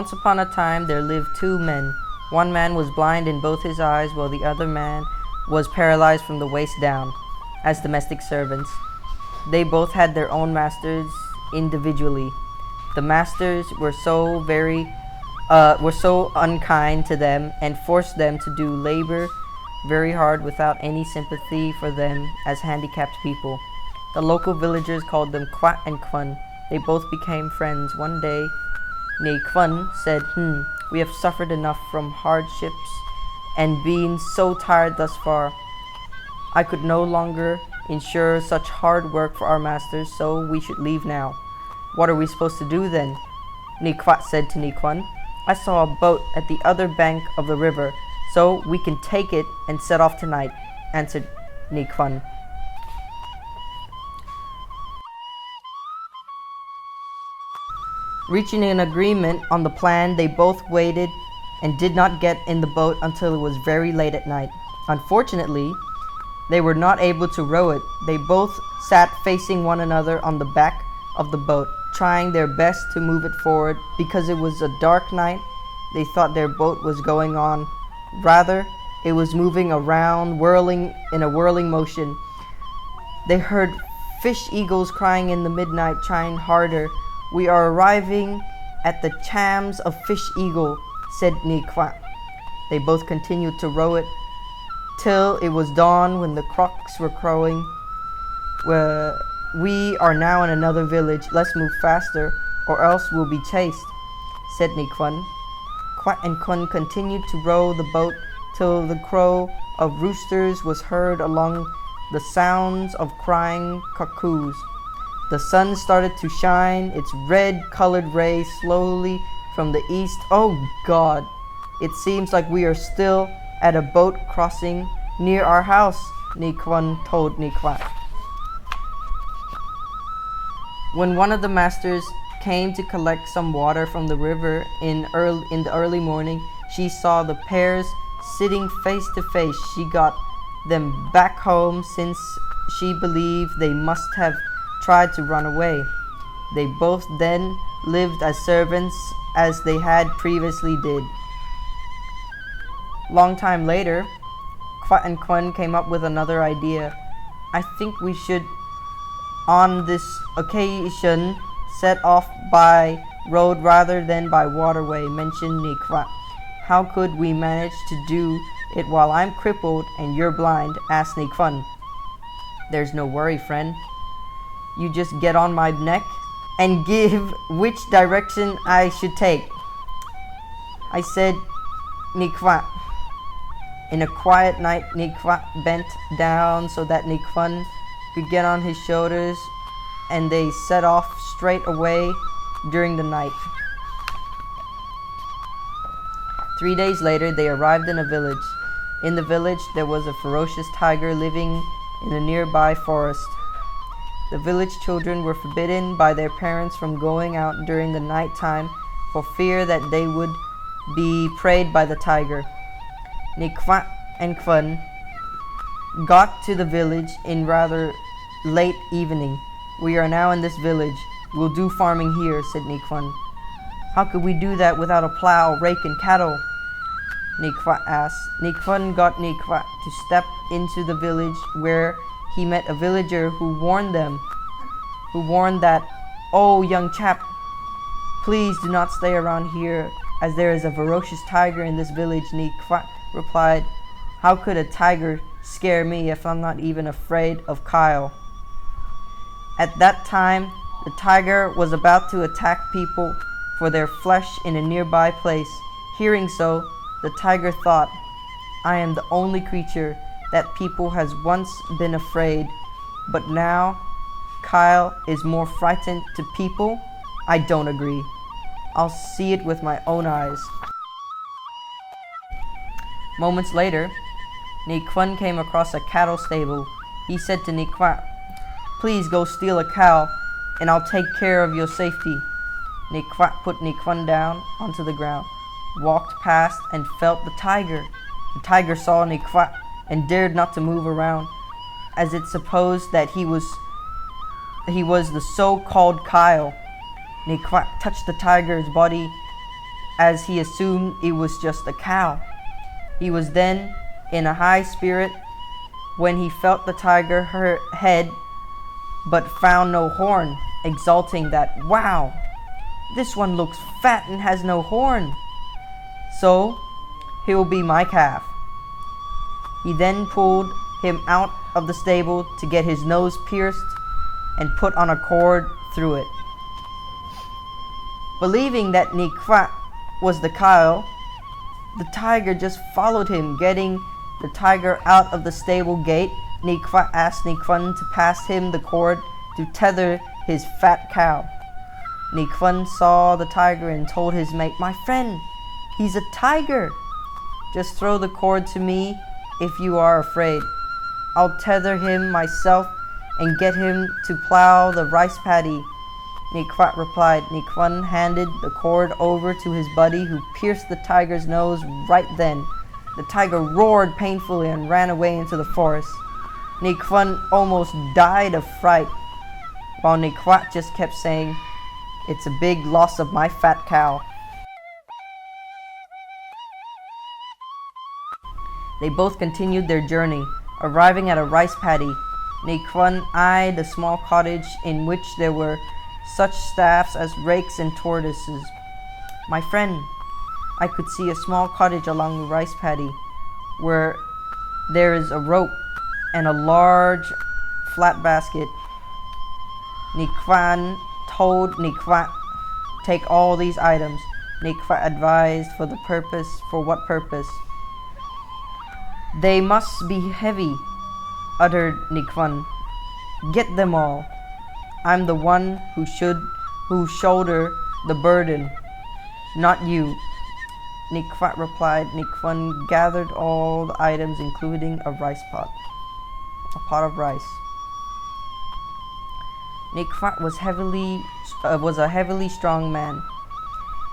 Once upon a time there lived two men. One man was blind in both his eyes, while the other man was paralyzed from the waist down, as domestic servants. They both had their own masters individually. The masters were so unkind to them and forced them to do labor very hard without any sympathy for them as handicapped people. The local villagers called them Kvak and Khven. They both became friends. One day, Neay Khven said, we have suffered enough from hardships and been so tired thus far. I could no longer ensure such hard work for our masters, so we should leave now. What are we supposed to do then? Neay Kvak said to Neay Khven, I saw a boat at the other bank of the river, so we can take it and set off tonight, answered Neay Khven. Reaching an agreement on the plan, they both waited and did not get in the boat until it was very late at night. Unfortunately, they were not able to row it. They both sat facing one another on the back of the boat, trying their best to move it forward. Because it was a dark night, they thought their boat was going on. Rather, it was moving around, whirling in a whirling motion. They heard fish eagles crying in the midnight, trying harder. We are arriving at the chams of Fish Eagle, said Neay Kvak. They both continued to row it till it was dawn when the cocks were crowing. We are now in another village. Let's move faster or else we'll be chased, said Neay Khven. Kvak and Khven continued to row the boat till the crow of roosters was heard along the sounds of crying cuckoos. The sun started to shine its red-colored rays slowly from the east. Oh God, it seems like we are still at a boat crossing near our house, Neay Khven told Neay Kvak. When one of the masters came to collect some water from the river in the early morning, she saw the pairs sitting face to face. She got them back home since she believed they must have tried to run away. They both then lived as servants as they had previously did. Long time later, Kvak and Khven came up with another idea. I think we should, on this occasion, set off by road rather than by waterway, mentioned Neay Kvak. How could we manage to do it while I'm crippled and you're blind? Asked Neay Khven. There's no worry, friend. You just get on my neck and give which direction I should take. I said, Neay Kvak. In a quiet night, Neay Kvak bent down so that Neay Khven could get on his shoulders, and they set off straight away during the night. 3 days later, they arrived in a village. In the village, there was a ferocious tiger living in a nearby forest. The village children were forbidden by their parents from going out during the night time for fear that they would be preyed by the tiger. Neay Kvak and Khven got to the village in rather late evening. We are now in this village. We'll do farming here, said Neay Khven. How could we do that without a plow, rake, and cattle? Neay Kvak asked. Neay Khven got Neay Kvak to step into the village, where he met a villager who warned that, oh, young chap, please do not stay around here, as there is a ferocious tiger in this village. Neay Kvak replied, how could a tiger scare me if I'm not even afraid of Kyle? At that time, the tiger was about to attack people for their flesh in a nearby place. Hearing so, the tiger thought, I am the only creature that people has once been afraid, but now Kyle is more frightened to people? I don't agree. I'll see it with my own eyes. Moments later, Neay Khven came across a cattle stable. He said to Neay Kvak, please go steal a cow and I'll take care of your safety. Neay Kvak put Neay Khven down onto the ground, walked past and felt the tiger. The tiger saw Neay Kvak and dared not to move around, as it supposed that he was the so-called Kyle. Neay Kvak touched the tiger's body as he assumed it was just a cow. He was then in a high spirit when he felt the tiger head but found no horn, exulting that, wow, this one looks fat and has no horn, so he'll be my calf. He then pulled him out of the stable to get his nose pierced and put on a cord through it. Believing that Neay Kvak was the cow, the tiger just followed him. Getting the tiger out of the stable gate, Neay Kvak asked Neay Khven to pass him the cord to tether his fat cow. Neay Khven saw the tiger and told his mate, "My friend, he's a tiger. Just throw the cord to me if you are afraid. I'll tether him myself and get him to plow the rice paddy." Neay Kvak replied. Neay Khven handed the cord over to his buddy, who pierced the tiger's nose right then. The tiger roared painfully and ran away into the forest. Neay Khven almost died of fright, while Neay Kvak just kept saying, "It's a big loss of my fat cow." They both continued their journey, arriving at a rice paddy. Neay Khven eyed a small cottage in which there were such staffs as rakes and tortoises. "My friend, I could see a small cottage along the rice paddy where there is a rope and a large flat basket." Neay Khven told Neay Kvak, "Take all these items." Neay Kvak advised, for what purpose? "They must be heavy," uttered Neay Khven. "Get them all. I'm the one who shoulder the burden, not you." Neay Kvak replied. Neay Khven gathered all the items, including a pot of rice. Neay Kvak was a heavily strong man.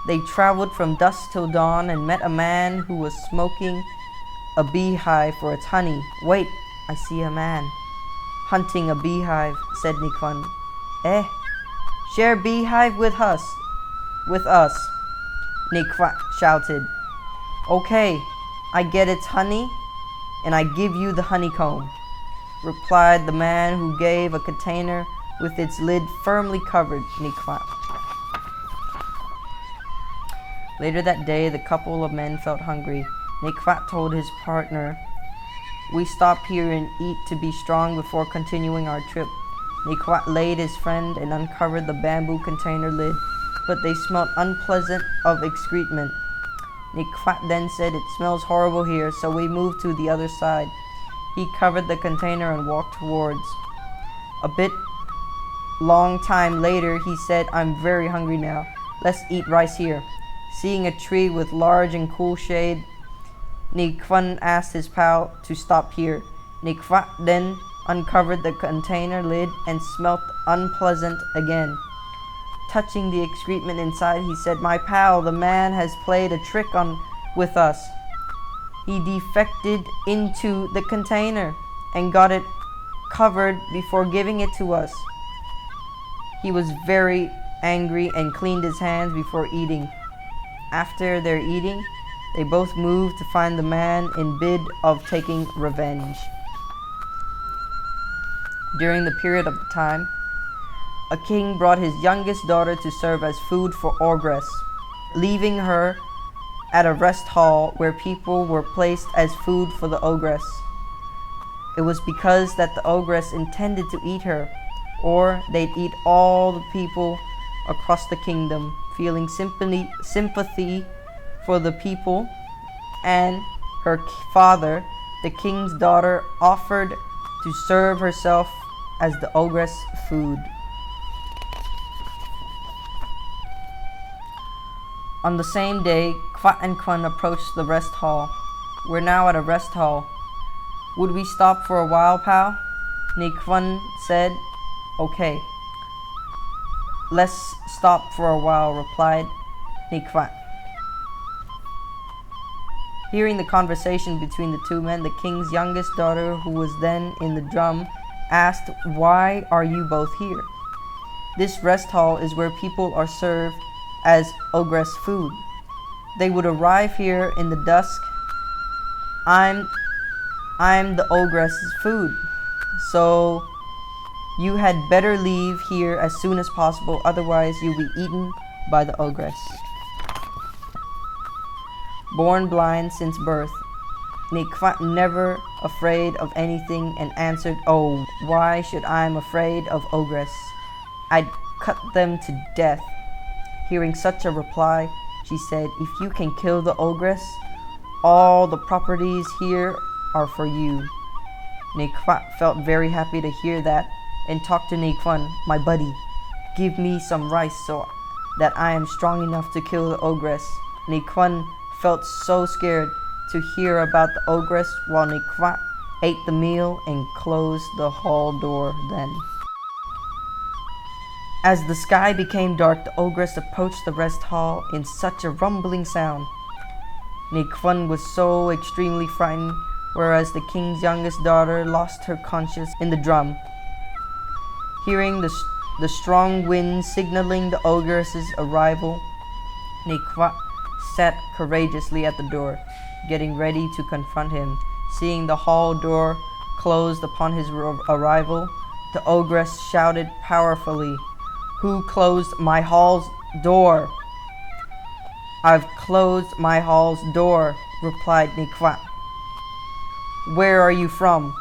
They traveled from dusk till dawn and met a man who was smoking a beehive for its honey. "Wait, I see a man hunting a beehive," said Neay Khven. Share beehive with us, Neay Kvak shouted. "Okay, I get its honey, and I give you the honeycomb," replied the man, who gave a container with its lid firmly covered Neay Kvak. Later that day, the couple of men felt hungry. Neay Kvak told his partner, "We stop here and eat to be strong before continuing our trip." Neay Kvak laid his friend and uncovered the bamboo container lid, but they smelled unpleasant of excrement. Neay Kvak then said, "It smells horrible here, so we moved to the other side." He covered the container and walked towards. A bit long time later, he said, "I'm very hungry now. Let's eat rice here." Seeing a tree with large and cool shade, Neay Khven asked his pal to stop here. Neay Kvak then uncovered the container lid and smelt unpleasant again. Touching the excrement inside, he said, "My pal, the man has played a trick with us. He defected into the container and got it covered before giving it to us." He was very angry and cleaned his hands before eating. After their eating, they both moved to find the man in bid of taking revenge. During the period of time, a king brought his youngest daughter to serve as food for ogress, leaving her at a rest hall where people were placed as food for the ogress. It was because that the ogress intended to eat her, or they'd eat all the people across the kingdom. Feeling sympathy for the people and her father, the king's daughter offered to serve herself as the ogress' food. On the same day, Kvak and Khven approached the rest hall. "We're now at a rest hall. Would we stop for a while, pal?" Neay Khven said. "Okay. Let's stop for a while," replied Neay Kvak. Hearing the conversation between the two men, the king's youngest daughter, who was then in the drum, asked, "Why are you both here?" "This rest hall is where people are served as ogress food." they would arrive here in the dusk. I'm the ogress's food, so you had better leave here as soon as possible, otherwise you'll be eaten by the ogress. Born blind since birth, Neay Kvak never afraid of anything and answered, "Oh, why should I am afraid of ogress? I'd cut them to death." Hearing such a reply, she said, "If you can kill the ogress, all the properties here are for you." Neay Kvak felt very happy to hear that and talked to Neay Khven, "My buddy, give me some rice so that I am strong enough to kill the ogress." Neay Khven felt so scared to hear about the ogress while Neay Kvak ate the meal and closed the hall door then. As the sky became dark, the ogress approached the rest hall in such a rumbling sound. Neay Khven was so extremely frightened, whereas the king's youngest daughter lost her conscience in the drum. Hearing the strong wind signaling the ogress's arrival, Neay Kvak sat courageously at the door, getting ready to confront him. Seeing the hall door closed upon his arrival, the ogress shouted powerfully, "Who closed my hall's door?" "I've closed my hall's door," replied Neay Kvak. "Where are you from?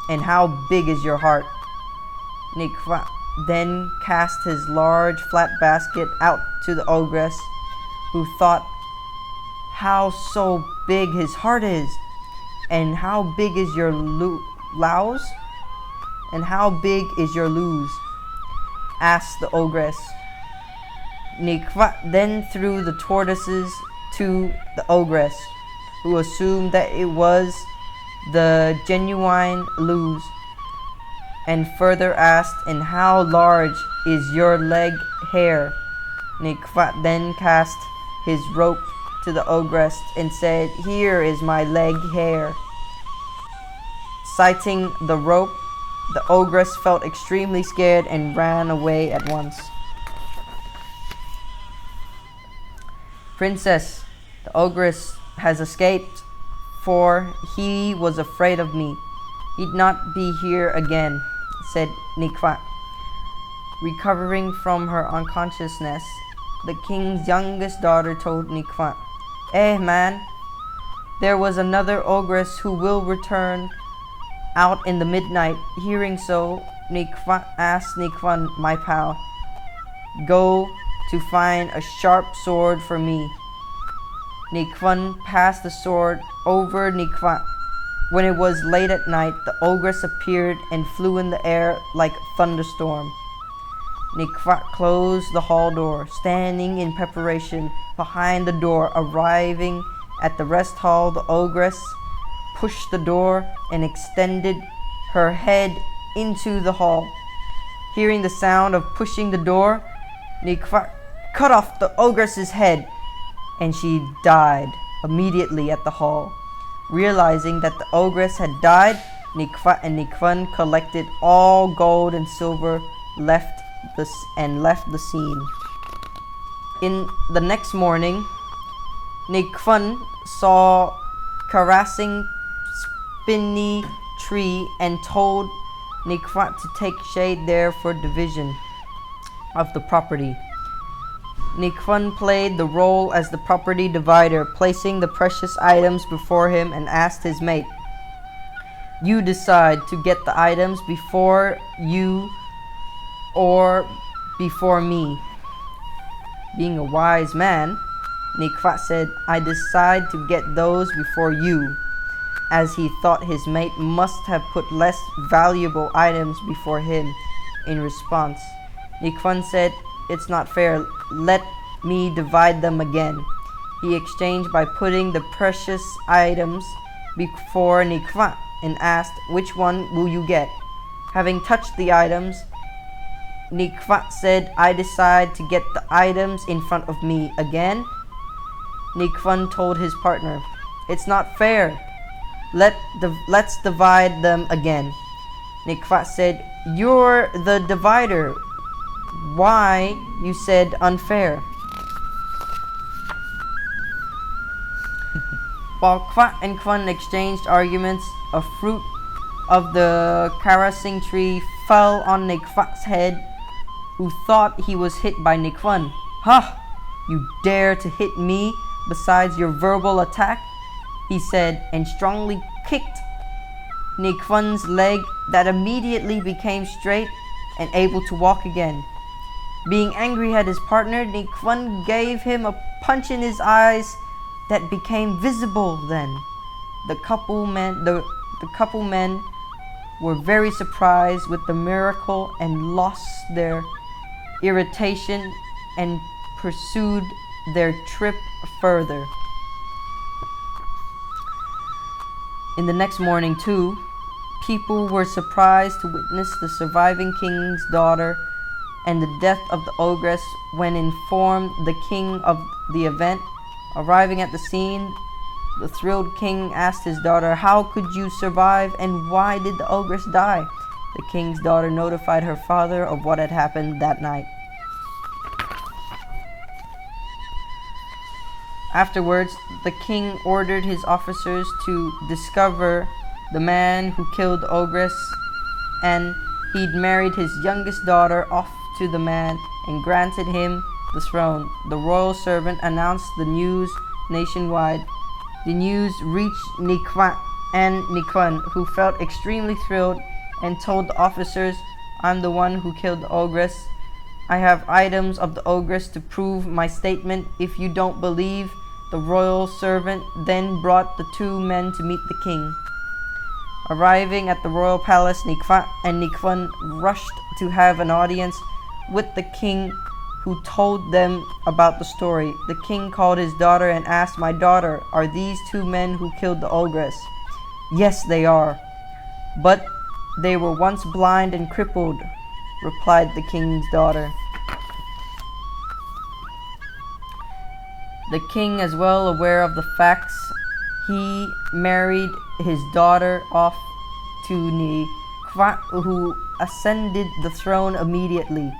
And how big is your heart?" Neay Kvak then cast his large flat basket out to the ogress, who thought how so big his heart is. "And how big is your louse? And how big is your loose?" asked the ogress. Neay Kvak then threw the tortoises to the ogress, who assumed that it was the genuine loose, and further asked, "And how large is your leg hair?" Neay Kvak then cast his rope to the ogress and said, "Here is my leg hair." Sighting the rope, the ogress felt extremely scared and ran away at once. "Princess, the ogress has escaped, for he was afraid of me. He'd not be here again," said Neay Kvak. Recovering from her unconsciousness, the king's youngest daughter told Neay Kvak, "Eh, man, there was another ogress who will return out in the midnight." Hearing so, Neay Kvak asked Neay Khven, "My pal, go to find a sharp sword for me." Neay Khven passed the sword over Neay Kvak. When it was late at night, the ogress appeared and flew in the air like a thunderstorm. Neay Kvak closed the hall door, standing in preparation behind the door. Arriving at the rest hall, the ogress pushed the door and extended her head into the hall. Hearing the sound of pushing the door, Neay Kvak cut off the ogress's head, and she died immediately at the hall. Realizing that the ogress had died, Neay Kvak and Neay Khven collected all gold and silver left the scene. In the next morning, Neay Khven saw caressing spiny tree and told Neay Kvak to take shade there for division of the property. Neay Khven played the role as the property divider, placing the precious items before him and asked his mate, "You decide to get the items before you or before me." Being a wise man, Neay Kvak said, "I decide to get those before you," as he thought his mate must have put less valuable items before him. In response, Neay Khven said, "It's not fair. Let me divide them again." He exchanged by putting the precious items before Neay Kvak and asked, "Which one will you get?" Having touched the items, Neay Kvak said, "I decide to get the items in front of me again." Neay Khven told his partner, "It's not fair. Let's divide them again." Neay Kvak said, "You're the divider. Why you said unfair?" While Kvak and Khven exchanged arguments, a fruit of the karasing tree fell on Neay Kvak's head, who thought he was hit by Neay Khven. "Ha! You dare to hit me besides your verbal attack?" he said, and strongly kicked Neay Khven's leg that immediately became straight and able to walk again. Being angry at his partner, Neay Khven gave him a punch in his eyes that became visible then. The couple men were very surprised with the miracle and lost their irritation and pursued their trip further. In the next morning, too, people were surprised to witness the surviving king's daughter and the death of the ogress. When informed the king of the event, arriving at the scene, the thrilled king asked his daughter, "How could you survive, and why did the ogress die?" The king's daughter notified her father of what had happened that night. Afterwards, the king ordered his officers to discover the man who killed the ogress, and he'd married his youngest daughter off to the man and granted him the throne. The royal servant announced the news nationwide. The news reached Neay Kvak and Neay Khven, who felt extremely thrilled and told the officers, "I'm the one who killed the ogress. I have items of the ogress to prove my statement if you don't believe." The royal servant then brought the two men to meet the king. Arriving at the royal palace, Neay Kvak and Neay Khven rushed to have an audience with the king, who told them about the story. The king called his daughter and asked, "My daughter, are these two men who killed the ogress?" "Yes, they are, but they were once blind and crippled," replied the king's daughter. The king, as well aware of the facts, he married his daughter off to Neay Kvak, who ascended the throne immediately.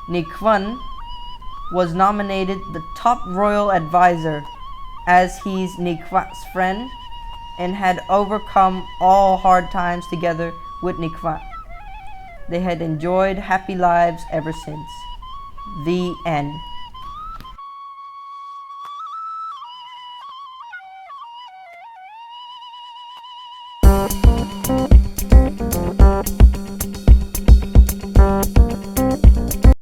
Neay Khven was nominated the top royal advisor, as he's Neay Kvak's friend and had overcome all hard times together with Neay Kvak. They had enjoyed happy lives ever since. The end.